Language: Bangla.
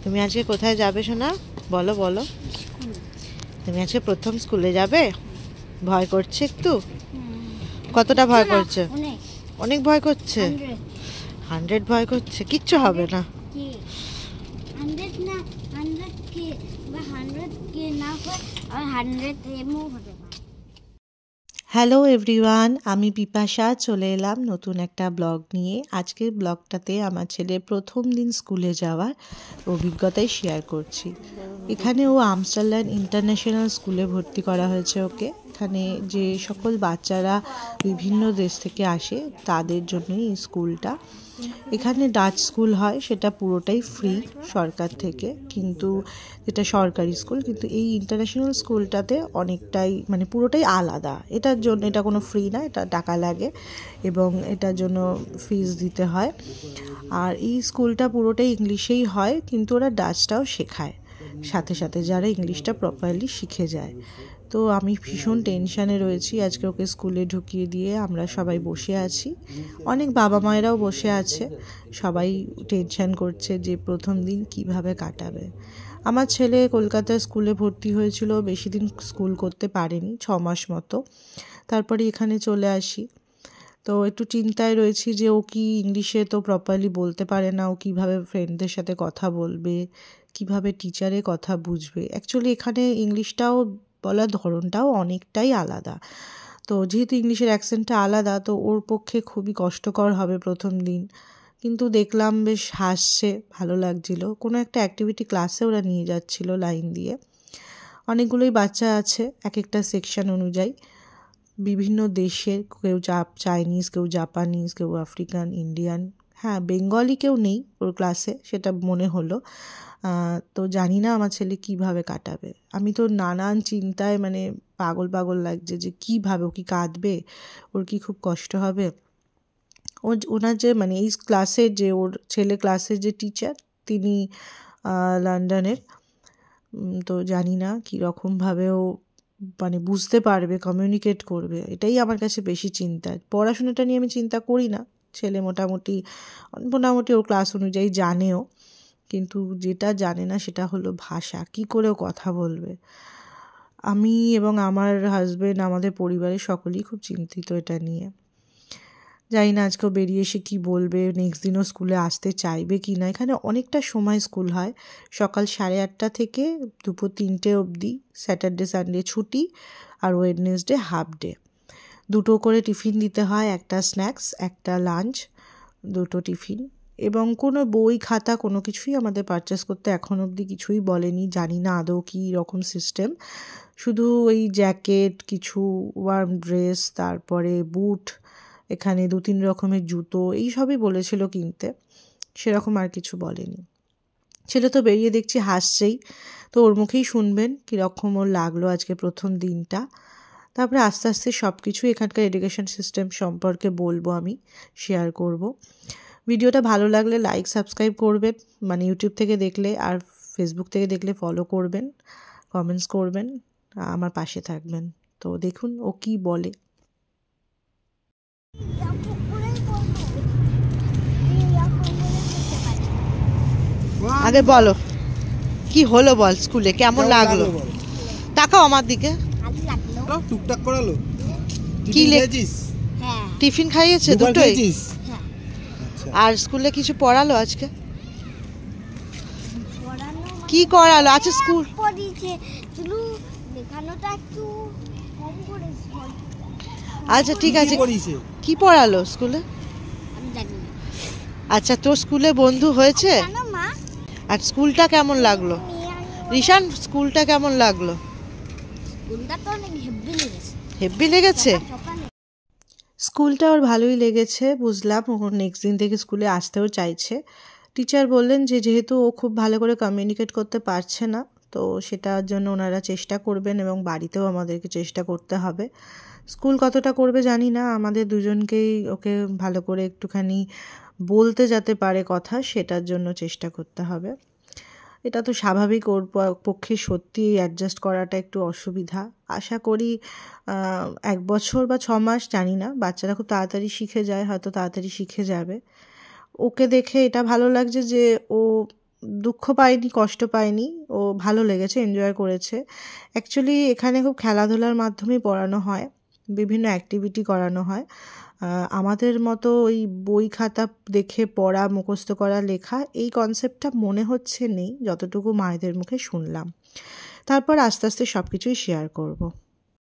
তুমি আজকে কোথায় যাবে সোনা? বলো বলো। তুমি আজকে প্রথম স্কুলে যাবে? ভয় করছে একটু? কতটা ভয় করছে? অনেক ভয় করছে। 100 ভয় করছে? কিচ্ছু হবে না। হ্যালো এভরিওয়ান, আমি বিপাশা চলে এলাম নতুন একটা ব্লগ নিয়ে। আজকের ব্লগটাতে আমার ছেলের প্রথম দিন স্কুলে যাওয়ার অভিজ্ঞতাই শেয়ার করছি। এখানে ও আমস্টারল্যান্ড ইন্টারন্যাশনাল স্কুলে ভর্তি করা হয়েছে ওকে। এখানে যে সকল বাচ্চারা বিভিন্ন দেশ থেকে আসে তাদের জন্যই এই স্কুলটা। এখানে ডাচ স্কুল হয়, সেটা পুরোটাই ফ্রি সরকার থেকে, কিন্তু এটা সরকারি স্কুল। কিন্তু এই ইন্টারন্যাশনাল স্কুলটাতে অনেকটাই পুরোটাই আলাদা। এটার জন্য এটা কোনো ফ্রি না, এটা টাকা লাগে এবং এটার জন্য ফিস দিতে হয়। আর এই স্কুলটা পুরোটাই ইংলিশেই হয়, কিন্তু ওরা ডাচটাও শেখায় সাথে সাথে, যারা ইংলিশটা প্রপারলি শিখে যায়। তো আমি ভীষণ টেনশানে রয়েছি। আজকে ওকে স্কুলে ঢুকিয়ে দিয়ে আমরা সবাই বসে আছি, অনেক বাবা মায়েরাও বসে আছে, সবাই টেনশান করছে যে প্রথম দিন কিভাবে কাটাবে। আমার ছেলে কলকাতার স্কুলে ভর্তি হয়েছিল, বেশি দিন স্কুল করতে পারেনি, 6 মাস মতো। তারপরে এখানে চলে আসি। তো একটু চিন্তায় রয়েছি যে ও কি ইংলিশে তো প্রপারলি বলতে পারে না, ও কীভাবে ফ্রেন্ডদের সাথে কথা বলবে, কিভাবে টিচারের কথা বুঝবে। অ্যাকচুয়ালি এখানে ইংলিশটাও বলার ধরনটাও অনেকটাই আলাদা। তো যেহেতু ইংলিশের অ্যাকসেন্টটা আলাদা, তো ওর পক্ষে খুবই কষ্টকর হবে প্রথম দিন। কিন্তু দেখলাম বেশ হাসছে, ভালো লাগছিল। কোনো একটা অ্যাক্টিভিটি ক্লাসে ওরা নিয়ে যাচ্ছিল লাইন দিয়ে। অনেকগুলোই বাচ্চা আছে, এক একটা সেকশন অনুযায়ী, বিভিন্ন দেশের, কেউ চাইনিজ, কেউ জাপানিজ, কেউ আফ্রিকান, ইন্ডিয়ান। হ্যাঁ, বেঙ্গলি কেউ নেই ওর ক্লাসে, সেটা মনে হলো। তো জানি না আমার ছেলে কিভাবে কাটাবে। আমি তো নানান চিন্তায় পাগল পাগল লাগছে যে কীভাবে, ও কি কাঁদবে, ওর কি খুব কষ্ট হবে। ওনার যে এই ক্লাসের যে ওর ছেলে ক্লাসের যে টিচার, তিনি লন্ডনের। তো জানি না কীরকমভাবে ও বুঝতে পারবে, কমিউনিকেট করবে, এটাই আমার কাছে বেশি চিন্তা। পড়াশোনাটা নিয়ে আমি চিন্তা করি না, ছেলে মোটামুটি ওর ক্লাস অনুযায়ী জানেও। কিন্তু যেটা জানে না সেটা হলো ভাষা, কী করেও কথা বলবে। আমি এবং আমার হাজব্যান্ড, আমাদের পরিবারের সকলেই খুব চিন্তিত এটা নিয়ে। জানি না আজকেও বেরিয়ে এসে কী বলবে, নেক্সট দিনও স্কুলে আসতে চাইবে কি না। এখানে অনেকটা সময় স্কুল হয়, সকাল 8:30 থেকে দুপুর 3টে অবধি। স্যাটারডে সানডে ছুটি, আর ওয়েডনেসডে হাফ ডে। 2টো করে টিফিন দিতে হয়, একটা স্ন্যাক্স, একটা লাঞ্চ, 2টো টিফিন। এবং কোনো বই খাতা কোনো কিছুই আমাদের পারচেস করতে এখন অবধি কিছুই বলেনি। জানি না আদৌ কী রকম সিস্টেম। শুধু ওই জ্যাকেট, কিছু ওয়ার্ম ড্রেস, তারপরে বুট, এখানে 2-3 রকমের জুতো, এই সবই বলেছিল কিনতে, সেরকম আর কিছু বলেনি। ছেলে তো বেরিয়ে দেখছি হাসছেই। তো ওর মুখেই শুনবেন কীরকম ওর লাগলো আজকে প্রথম দিনটা। তারপরে আস্তে আস্তে সব কিছু এখানকার এডুকেশন সিস্টেম সম্পর্কে বলবো, আমি শেয়ার করব। ভিডিওটা ভালো লাগলে লাইক সাবস্ক্রাইব করবেন, ইউটিউব থেকে দেখলে, আর ফেসবুক থেকে দেখলে ফলো করবেন, কমেন্টস করবেন, আমার পাশে থাকবেন। তো দেখুন ও কি বলে। আগে বলো কি হলো, বল স্কুলে কেমন লাগলো। তাকাও আমার দিকে। টুকটাক করালো। কি লেগেছিস? টিফিন খাইয়েছে দুটোই। আর স্কুলে কিছু পড়ালো আজকে? কি করালো আজকে স্কুল? আচ্ছা ঠিক আছে, কি পড়ালো স্কুলে? আচ্ছা, তোর স্কুলে বন্ধু হয়েছে? আর স্কুলটা কেমন লাগলো? রিশান, স্কুলটা কেমন লাগলো? হেব্বি লেগেছে। স্কুলটা ওর ভালোই লেগেছে, বুঝলাম। ও নেক্সট দিন থেকে স্কুলে আসতেও চাইছে। টিচার বললেন যে যেহেতু ও খুব ভালো করে কমিউনিকেট করতে পারছে না, তো সেটার জন্য ওনারা চেষ্টা করবেন এবং বাড়িতেও আমাদেরকে চেষ্টা করতে হবে। স্কুল কতটা করবে জানি না, আমাদের দুজনকেই ওকে ভালো করে একটুখানি বলতে যাতে পারে কথা, সেটার জন্য চেষ্টা করতে হবে। এটা তো স্বাভাবিক, ওর পক্ষে সত্যি অ্যাডজাস্ট করাটা একটু অসুবিধা। আশা করি 1 বছর বা 6 মাস, জানি না, বাচ্চারা খুব তাড়াতাড়ি শিখে যায়, হয়তো তাড়াতাড়ি শিখে যাবে। ওকে দেখে এটা ভালো লাগছে যে ও দুঃখ পায়নি, কষ্ট পায়নি, ও ভালো লেগেছে, এনজয় করেছে। অ্যাকচুয়ালি এখানে খুব খেলাধুলার মাধ্যমেই পড়ানো হয়, বিভিন্ন অ্যাক্টিভিটি করানো হয়। আমাদের মতো ওই বই খাতা দেখে পড়া, মুখস্থ করা, লেখা এই কনসেপ্টটা মনে হচ্ছে নেই, যতটুকু মায়েদের মুখে শুনলাম। তারপর আস্তে আস্তে সব কিছুই শেয়ার করব।